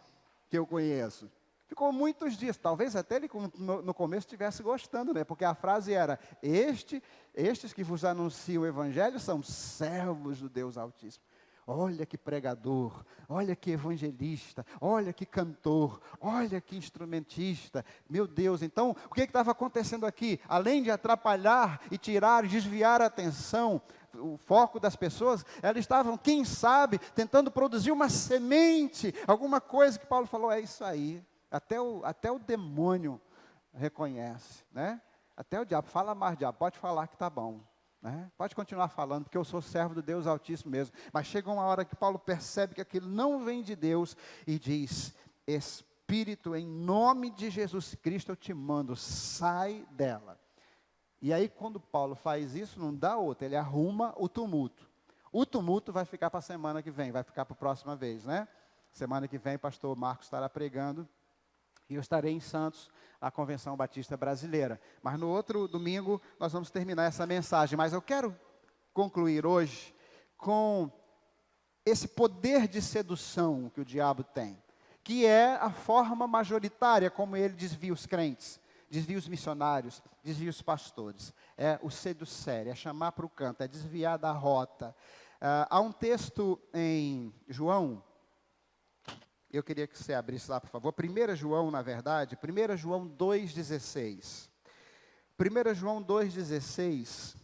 que eu conheço. Ficou muitos dias, talvez até ele no começo estivesse gostando, né? Porque a frase era, estes que vos anunciam o Evangelho são servos do Deus Altíssimo. Olha que pregador, olha que evangelista, olha que cantor, olha que instrumentista. Meu Deus, então, o que estava acontecendo aqui? Além de atrapalhar e tirar, desviar a atenção, o foco das pessoas, elas estavam, quem sabe, tentando produzir uma semente, alguma coisa que Paulo falou, é isso aí. Até o demônio reconhece, né? Até o diabo, fala mais diabo, pode falar que está bom. Né? Pode continuar falando, porque eu sou servo do Deus Altíssimo mesmo. Mas chega uma hora que Paulo percebe que aquilo não vem de Deus e diz, Espírito, em nome de Jesus Cristo eu te mando, sai dela. E aí quando Paulo faz isso, não dá outra, ele arruma o tumulto. O tumulto vai ficar para a semana que vem, vai ficar para a próxima vez, né? Semana que vem, pastor Marcos estará pregando. E eu estarei em Santos, a Convenção Batista Brasileira. Mas no outro domingo, nós vamos terminar essa mensagem. Mas eu quero concluir hoje com esse poder de sedução que o diabo tem. Que é a forma majoritária como ele desvia os crentes, desvia os missionários, desvia os pastores. É o seducer, é chamar para o canto, é desviar da rota. Há um texto em João. Eu queria que você abrisse lá, por favor. 1 João, na verdade, 1 João 2,16. 1 João 2,16.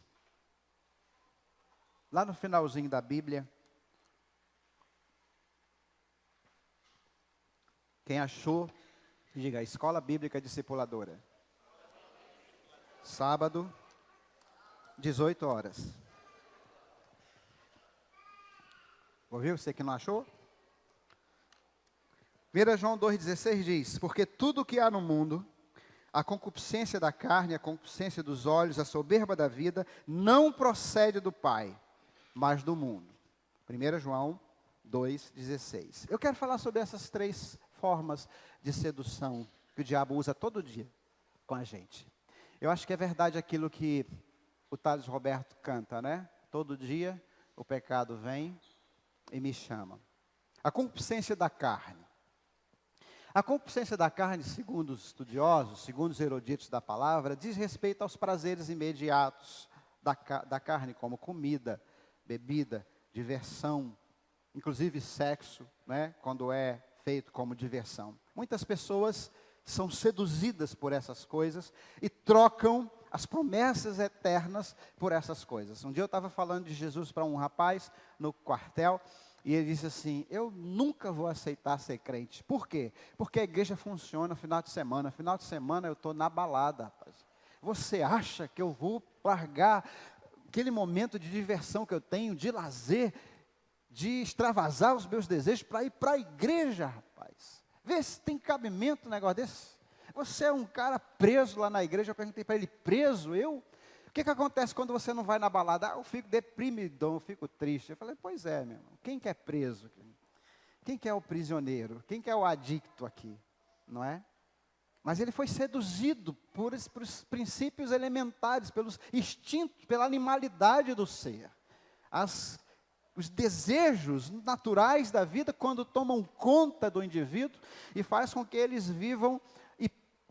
Lá no finalzinho da Bíblia. Quem achou, diga, Escola Bíblica Discipuladora. Sábado, 18 horas. Ouviu? Você que não achou? 1 João 2,16 diz, porque tudo o que há no mundo, a concupiscência da carne, a concupiscência dos olhos, a soberba da vida, não procede do Pai, mas do mundo. 1 João 2,16. Eu quero falar sobre essas três formas de sedução que o diabo usa todo dia com a gente. Eu acho que é verdade aquilo que o Thales Roberto canta, né? Todo dia o pecado vem e me chama. A concupiscência da carne. A concupiscência da carne, segundo os estudiosos, segundo os eruditos da palavra, diz respeito aos prazeres imediatos da carne, como comida, bebida, diversão, inclusive sexo, né, quando é feito como diversão. Muitas pessoas são seduzidas por essas coisas e trocam as promessas eternas por essas coisas. Um dia eu estava falando de Jesus para um rapaz no quartel, e ele disse assim, eu nunca vou aceitar ser crente. Por quê? Porque a igreja funciona final de semana. Final de semana eu estou na balada, rapaz. Você acha que eu vou largar aquele momento de diversão que eu tenho, de lazer, de extravasar os meus desejos para ir para a igreja, rapaz? Vê se tem cabimento um negócio desse. Você é um cara preso lá na igreja, eu perguntei para ele, preso? Eu? O que acontece quando você não vai na balada? Eu fico deprimidão, eu fico triste. Eu falei, pois é, meu irmão. Quem que é preso? Quem que é o prisioneiro? Quem que é o adicto aqui? Não é? Mas ele foi seduzido por os princípios elementares, pelos instintos, pela animalidade do ser. Os desejos naturais da vida, quando tomam conta do indivíduo e faz com que eles vivam e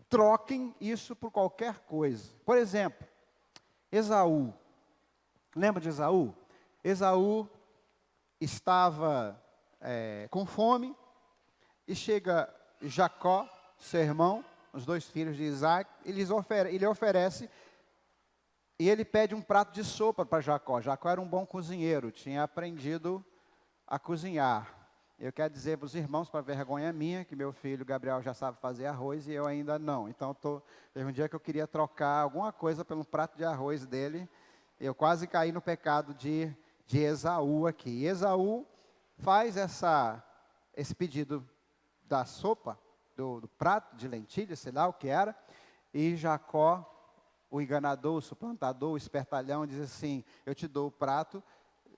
troquem isso por qualquer coisa. Por exemplo, Esaú, lembra de Esaú? Esaú estava com fome e chega Jacó, seu irmão, os dois filhos de Isaac, ele oferece e ele pede um prato de sopa para Jacó. Jacó era um bom cozinheiro, tinha aprendido a cozinhar. Eu quero dizer para os irmãos, para vergonha minha, que meu filho Gabriel já sabe fazer arroz e eu ainda não. Então, teve um dia que eu queria trocar alguma coisa pelo prato de arroz dele. Eu quase caí no pecado de Esaú aqui. Esaú faz esse pedido da sopa, do prato de lentilha, sei lá o que era. E Jacó, o enganador, o suplantador, o espertalhão, diz assim: eu te dou o prato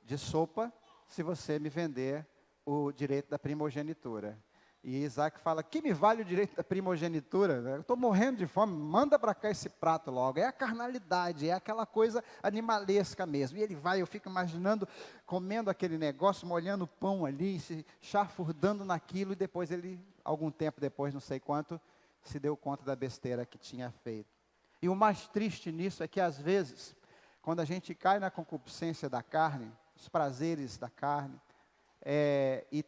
de sopa se você me vender o direito da primogenitura. E Isaac fala: que me vale o direito da primogenitura? Eu estou morrendo de fome, manda para cá esse prato logo. É a carnalidade, é aquela coisa animalesca mesmo. E ele vai, eu fico imaginando, comendo aquele negócio, molhando o pão ali, se chafurdando naquilo, e depois ele, algum tempo depois, não sei quanto, se deu conta da besteira que tinha feito. E o mais triste nisso é que às vezes, quando a gente cai na concupiscência da carne, os prazeres da carne, e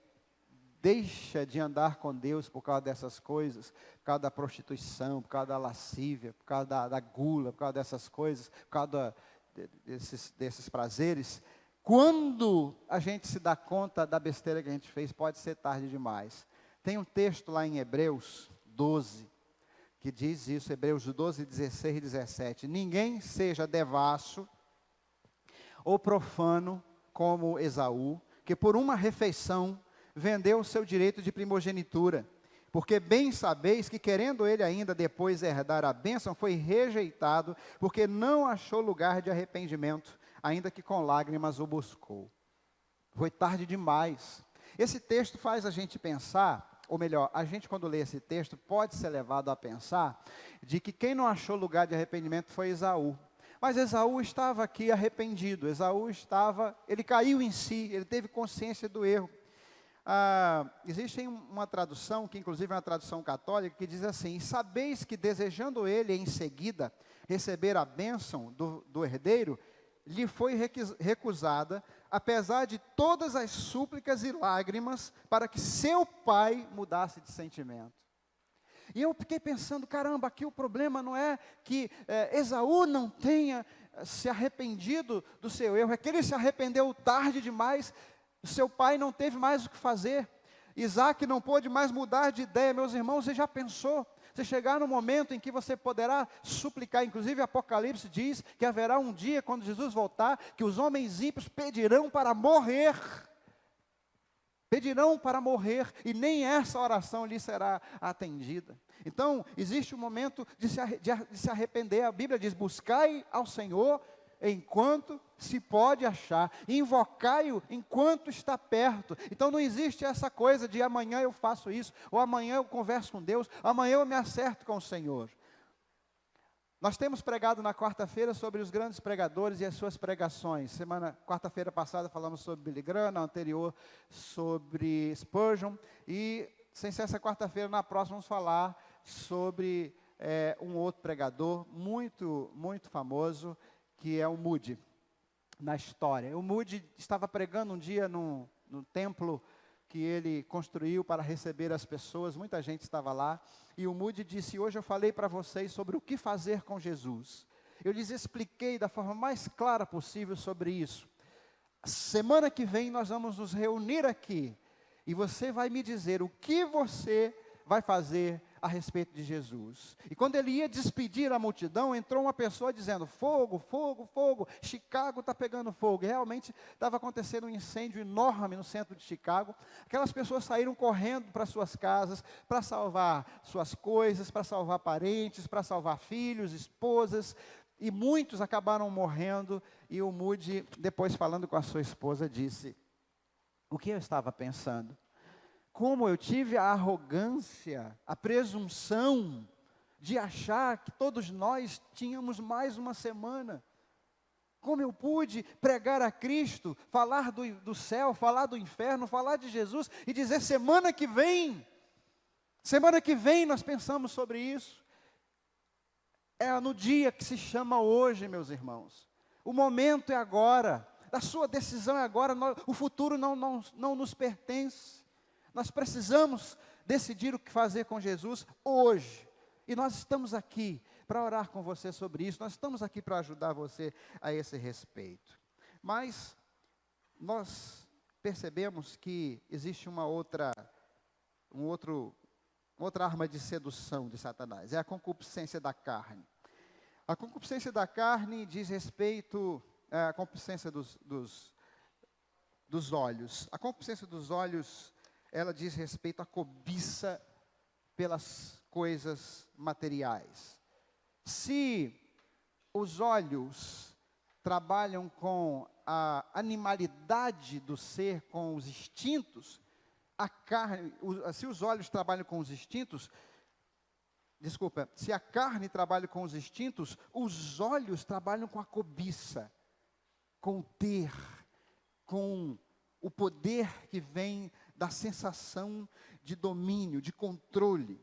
deixa de andar com Deus por causa dessas coisas, por causa da prostituição, por causa da lascívia, por causa da gula, por causa dessas coisas, por causa desses prazeres, quando a gente se dá conta da besteira que a gente fez, pode ser tarde demais. Tem um texto lá em Hebreus 12, que diz isso, Hebreus 12, 16 e 17. Ninguém seja devasso ou profano como Esaú, que por uma refeição vendeu o seu direito de primogenitura, porque bem sabeis que querendo ele ainda depois herdar a bênção, foi rejeitado, porque não achou lugar de arrependimento, ainda que com lágrimas o buscou. Foi tarde demais. Esse texto faz a gente pensar, ou melhor, a gente quando lê esse texto, pode ser levado a pensar, de que quem não achou lugar de arrependimento foi Esaú. Mas Esaú estava aqui arrependido, ele caiu em si, ele teve consciência do erro. Existe uma tradução, que inclusive é uma tradução católica, que diz assim: sabeis que desejando ele em seguida receber a bênção do herdeiro, lhe foi recusada, apesar de todas as súplicas e lágrimas, para que seu pai mudasse de sentimento. E eu fiquei pensando, caramba, aqui o problema não é que Esaú não tenha se arrependido do seu erro, é que ele se arrependeu tarde demais, seu pai não teve mais o que fazer, Isaac não pôde mais mudar de ideia. Meus irmãos, você já pensou? Você chegar no momento em que você poderá suplicar, inclusive Apocalipse diz que haverá um dia, quando Jesus voltar, que os homens ímpios pedirão para morrer, e nem essa oração lhe será atendida. Então, existe um momento de se arrepender. A Bíblia diz: buscai ao Senhor enquanto se pode achar, invocai-o enquanto está perto. Então não existe essa coisa de amanhã eu faço isso, ou amanhã eu converso com Deus, amanhã eu me acerto com o Senhor. Nós temos pregado na quarta-feira sobre os grandes pregadores e as suas pregações. Quarta-feira passada falamos sobre Billy Graham, na anterior sobre Spurgeon, e sem ser essa quarta-feira, na próxima vamos falar sobre um outro pregador muito, muito famoso, que é o Moody, na história. O Moody estava pregando um dia no templo que ele construiu para receber as pessoas, muita gente estava lá, e o Moody disse: hoje eu falei para vocês sobre o que fazer com Jesus. Eu lhes expliquei da forma mais clara possível sobre isso. Semana que vem nós vamos nos reunir aqui, e você vai me dizer o que você vai fazer a respeito de Jesus. E quando ele ia despedir a multidão, entrou uma pessoa dizendo: fogo, fogo, fogo, Chicago está pegando fogo. E realmente estava acontecendo um incêndio enorme no centro de Chicago. Aquelas pessoas saíram correndo para suas casas, para salvar suas coisas, para salvar parentes, para salvar filhos, esposas, e muitos acabaram morrendo. E o Moody, depois falando com a sua esposa, disse: o que eu estava pensando? Como eu tive a arrogância, a presunção de achar que todos nós tínhamos mais uma semana. Como eu pude pregar a Cristo, falar do céu, falar do inferno, falar de Jesus e dizer semana que vem nós pensamos sobre isso. É no dia que se chama hoje, meus irmãos. O momento é agora, a sua decisão é agora, o futuro não nos pertence. Nós precisamos decidir o que fazer com Jesus hoje. E nós estamos aqui para orar com você sobre isso. Nós estamos aqui para ajudar você a esse respeito. Mas nós percebemos que existe outra arma de sedução de Satanás, é a concupiscência da carne. A concupiscência da carne diz respeito à concupiscência dos olhos. A concupiscência dos olhos, ela diz respeito à cobiça pelas coisas materiais. Se os olhos trabalham com a animalidade do ser, com os instintos, a carne, se os olhos trabalham com os instintos, se a carne trabalha com os instintos, os olhos trabalham com a cobiça, com o ter, com o poder que vem da sensação de domínio, de controle.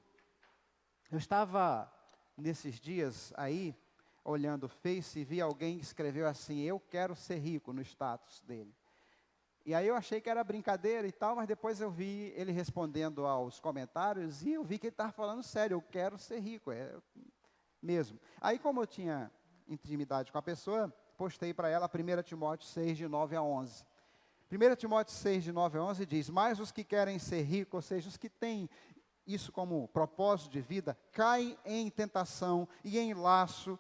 Eu estava nesses dias aí, olhando o Face, e vi alguém que escreveu assim: eu quero ser rico, no status dele. E aí eu achei que era brincadeira e tal, mas depois eu vi ele respondendo aos comentários, e eu vi que ele estava falando sério: eu quero ser rico, é mesmo. Aí, como eu tinha intimidade com a pessoa, postei para ela 1 Timóteo 6, de 9 a 11. 1 Timóteo 6, de 9 a 11 diz: mas os que querem ser ricos, ou seja, os que têm isso como propósito de vida, caem em tentação e em laço,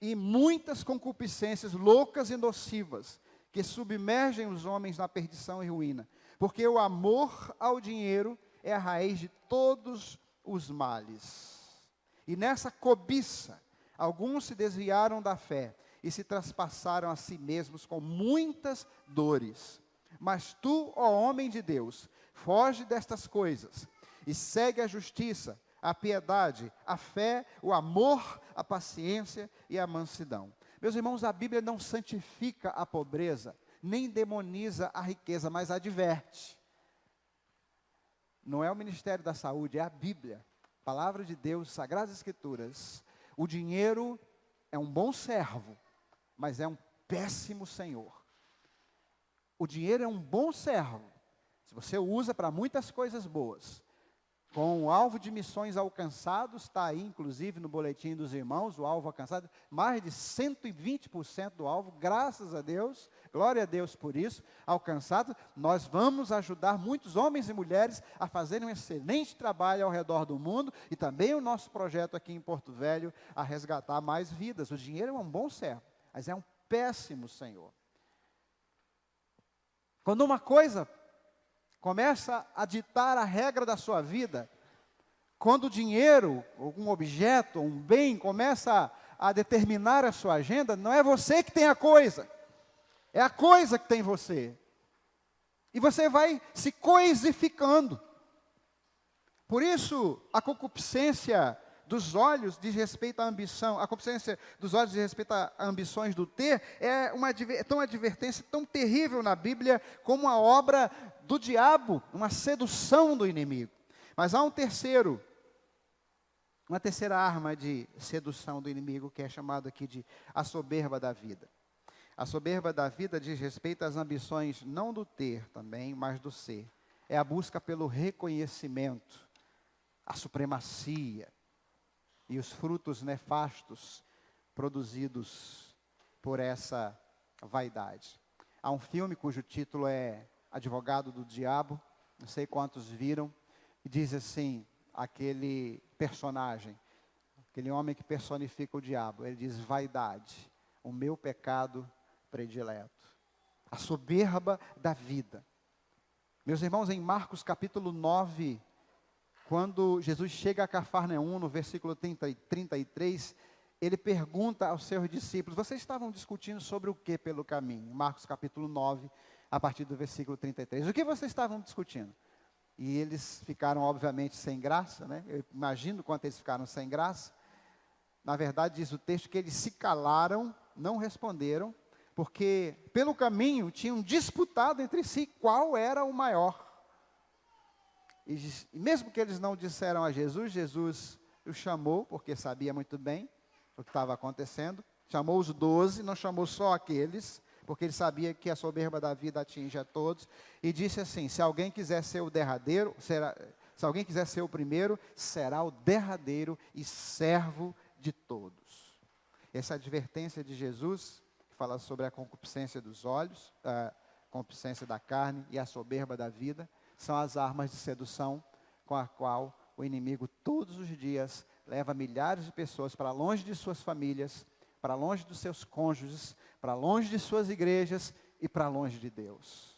e muitas concupiscências loucas e nocivas, que submergem os homens na perdição e ruína. Porque o amor ao dinheiro é a raiz de todos os males. E nessa cobiça, alguns se desviaram da fé e se traspassaram a si mesmos com muitas dores. Mas tu, ó homem de Deus, foge destas coisas e segue a justiça, a piedade, a fé, o amor, a paciência e a mansidão. Meus irmãos, a Bíblia não santifica a pobreza, nem demoniza a riqueza, mas adverte. Não é o Ministério da Saúde, é a Bíblia, Palavra de Deus, Sagradas Escrituras. O dinheiro é um bom servo, mas é um péssimo senhor. O dinheiro é um bom servo, se você o usa para muitas coisas boas. Com o alvo de missões alcançados, está aí inclusive no boletim dos irmãos, o alvo alcançado, mais de 120% do alvo, graças a Deus, glória a Deus por isso, alcançado. Nós vamos ajudar muitos homens e mulheres a fazerem um excelente trabalho ao redor do mundo, e também o nosso projeto aqui em Porto Velho, a resgatar mais vidas. O dinheiro é um bom servo, mas é um péssimo senhor. Quando uma coisa começa a ditar a regra da sua vida, quando o dinheiro, algum objeto, um bem, começa a determinar a sua agenda, não é você que tem a coisa, é a coisa que tem você. E você vai se coisificando. Por isso, a concupiscência dos olhos diz respeito à ambição, a concupiscência dos olhos diz respeito a ambições do ter, é tão advertência, tão terrível na Bíblia, como a obra do diabo, uma sedução do inimigo. Mas há uma terceira arma de sedução do inimigo, que é chamado aqui de a soberba da vida. A soberba da vida diz respeito às ambições não do ter também, mas do ser. É a busca pelo reconhecimento, a supremacia e os frutos nefastos produzidos por essa vaidade. Há um filme cujo título é Advogado do Diabo, não sei quantos viram, e diz assim, aquele personagem, aquele homem que personifica o diabo, ele diz: vaidade, o meu pecado predileto, a soberba da vida. Meus irmãos, em Marcos capítulo 9, quando Jesus chega a Cafarnaum, no versículo 33, ele pergunta aos seus discípulos: vocês estavam discutindo sobre o que pelo caminho? Marcos capítulo 9, a partir do versículo 33. O que vocês estavam discutindo? E eles ficaram, obviamente, sem graça, né? Eu imagino quanto eles ficaram sem graça. Na verdade, diz o texto que eles se calaram, não responderam, porque pelo caminho tinham disputado entre si qual era o maior. E mesmo que eles não disseram a Jesus, Jesus o chamou, porque sabia muito bem o que estava acontecendo. Chamou os 12, não chamou só aqueles, porque ele sabia que a soberba da vida atinge a todos, e disse assim: se alguém quiser ser o derradeiro, se alguém quiser ser o primeiro, será o derradeiro e servo de todos. Essa advertência de Jesus, que fala sobre a concupiscência dos olhos, concupiscência da carne e a soberba da vida, são as armas de sedução com a qual o inimigo todos os dias leva milhares de pessoas para longe de suas famílias, para longe dos seus cônjuges, para longe de suas igrejas e para longe de Deus.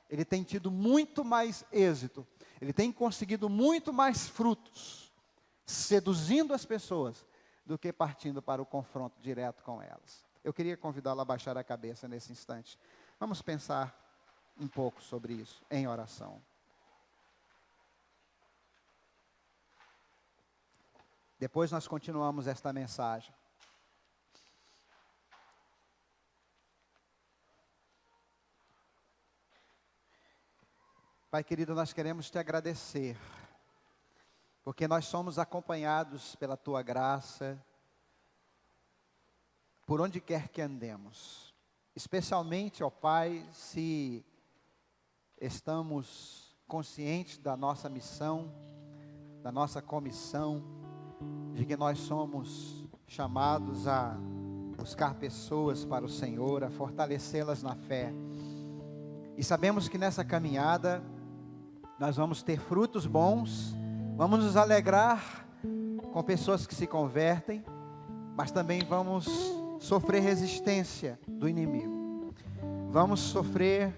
Ele tem tido muito mais êxito, ele tem conseguido muito mais frutos, seduzindo as pessoas, do que partindo para o confronto direto com elas. Eu queria convidá-lo a baixar a cabeça nesse instante. Vamos pensar um pouco sobre isso em oração. Depois nós continuamos esta mensagem. Pai querido, nós queremos te agradecer, porque nós somos acompanhados pela tua graça, por onde quer que andemos. Especialmente, ó Pai, se estamos conscientes da nossa missão, da nossa comissão, de que nós somos chamados a buscar pessoas para o Senhor, a fortalecê-las na fé. E sabemos que nessa caminhada nós vamos ter frutos bons, vamos nos alegrar com pessoas que se convertem, mas também vamos sofrer resistência do inimigo. Vamos sofrer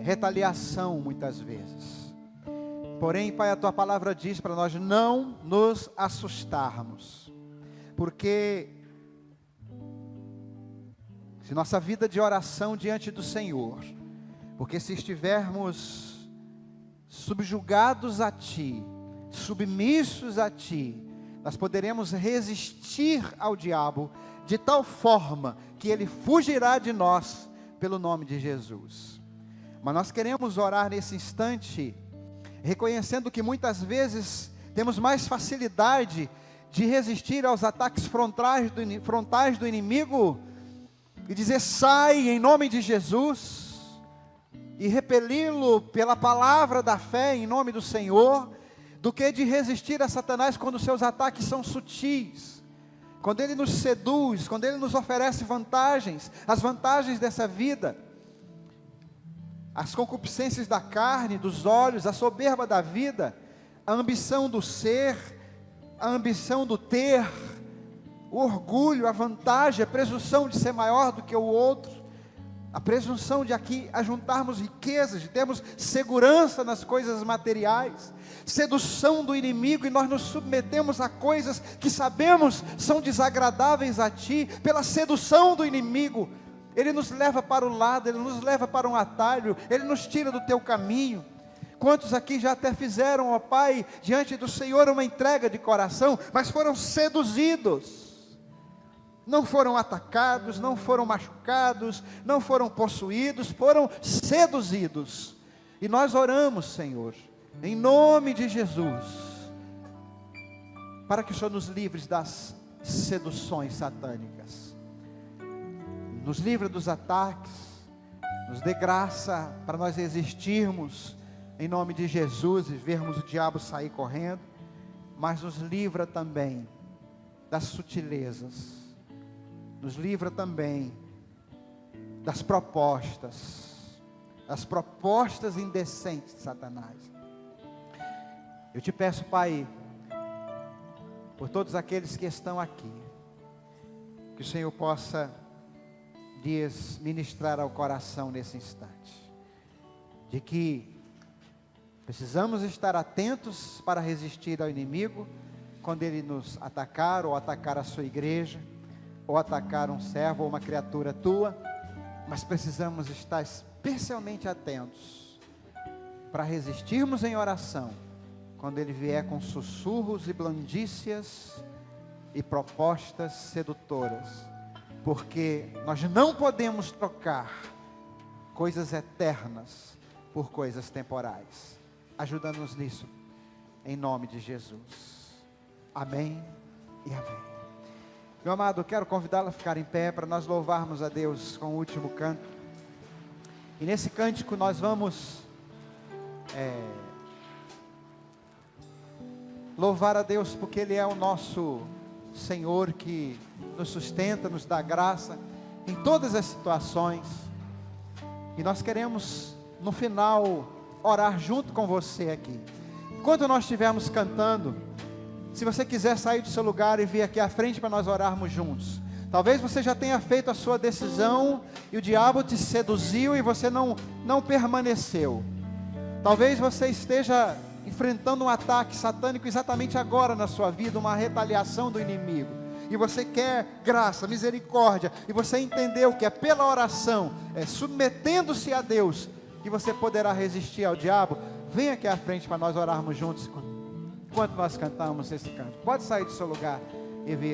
retaliação muitas vezes. Porém, Pai, a tua palavra diz para nós não nos assustarmos, porque se nossa vida de oração diante do Senhor, porque se estivermos subjugados a Ti, submissos a Ti, nós poderemos resistir ao diabo de tal forma que ele fugirá de nós pelo nome de Jesus. Mas nós queremos orar nesse instante, reconhecendo que muitas vezes temos mais facilidade de resistir aos ataques frontais do inimigo e dizer sai em nome de Jesus e repeli-lo pela palavra da fé em nome do Senhor, do que de resistir a Satanás quando seus ataques são sutis, quando ele nos seduz, quando ele nos oferece vantagens, as vantagens dessa vida, as concupiscências da carne, dos olhos, a soberba da vida, a ambição do ser, a ambição do ter, o orgulho, a vantagem, a presunção de ser maior do que o outro, a presunção de aqui ajuntarmos riquezas, de termos segurança nas coisas materiais, sedução do inimigo, e nós nos submetemos a coisas que sabemos são desagradáveis a Ti, pela sedução do inimigo. Ele nos leva para o lado, ele nos leva para um atalho, ele nos tira do teu caminho. Quantos aqui já até fizeram, ó Pai, diante do Senhor uma entrega de coração, mas foram seduzidos, não foram atacados, não foram machucados, não foram possuídos, foram seduzidos. E nós oramos, Senhor, em nome de Jesus, para que o Senhor nos livre das seduções satânicas, nos livre dos ataques, nos dê graça para nós resistirmos em nome de Jesus e vermos o diabo sair correndo, mas nos livra também das sutilezas, nos livra também das propostas indecentes de Satanás. Eu te peço, Pai, por todos aqueles que estão aqui, que o Senhor possa ministrar ao coração nesse instante, de que precisamos estar atentos para resistir ao inimigo, quando ele nos atacar, ou atacar a sua igreja, ou atacar um servo, ou uma criatura tua, mas precisamos estar especialmente atentos, para resistirmos em oração, quando ele vier com sussurros e blandícias, e propostas sedutoras, porque nós não podemos trocar coisas eternas por coisas temporais. Ajuda-nos nisso, em nome de Jesus. Amém e amém. Meu amado, eu quero convidá-lo a ficar em pé para nós louvarmos a Deus com o último canto. E nesse cântico nós vamos louvar a Deus porque Ele é o nosso Senhor que nos sustenta, nos dá graça em todas as situações. E nós queremos, no final, orar junto com você aqui. Enquanto nós estivermos cantando, se você quiser sair do seu lugar e vir aqui à frente para nós orarmos juntos. Talvez você já tenha feito a sua decisão e o diabo te seduziu e você não permaneceu. Talvez você esteja enfrentando um ataque satânico exatamente agora na sua vida, uma retaliação do inimigo. E você quer graça, misericórdia, e você entendeu que é pela oração, submetendo-se a Deus, que você poderá resistir ao diabo. Vem aqui à frente para nós orarmos juntos, enquanto nós cantamos esse canto. Pode sair do seu lugar e vir.